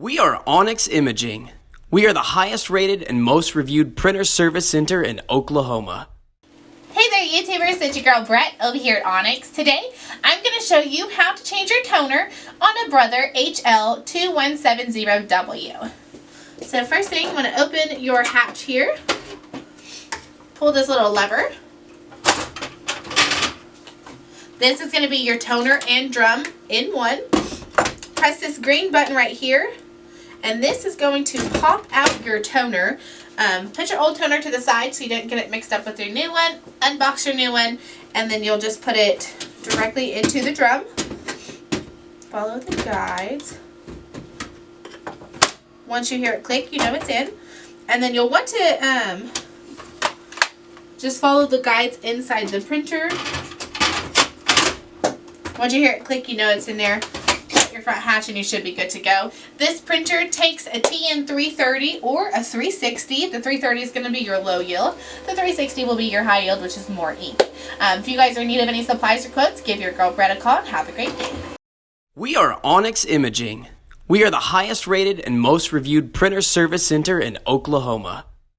We are Onyx Imaging. We are the highest rated and most reviewed printer service center in Oklahoma. Hey there YouTubers, it's your girl Brett over here at Onyx. Today I'm going to show you how to change your toner on a Brother HL-2170W. So first thing, I'm going to open your hatch here, pull this little lever. This is going to be your toner and drum in one. Press this green button right here, and this is going to pop out your toner. Put your old toner to the side so you don't get it mixed up with your new one. Unbox your new one, and then you'll just put it directly into the drum. Follow the guides. Once you hear it click, you know it's in. And then you'll want to just follow the guides inside the printer. Once you hear it click, you know it's in there. Shut your front hatch and you should be good to go. This printer takes a TN330 or a 360. The 330 is going to be your low yield. The 360 will be your high yield, which is more ink. If you guys are in need of any supplies or quotes, give your girl Brett a call and have a great day. We are Onyx Imaging. We are the highest rated and most reviewed printer service center in Oklahoma.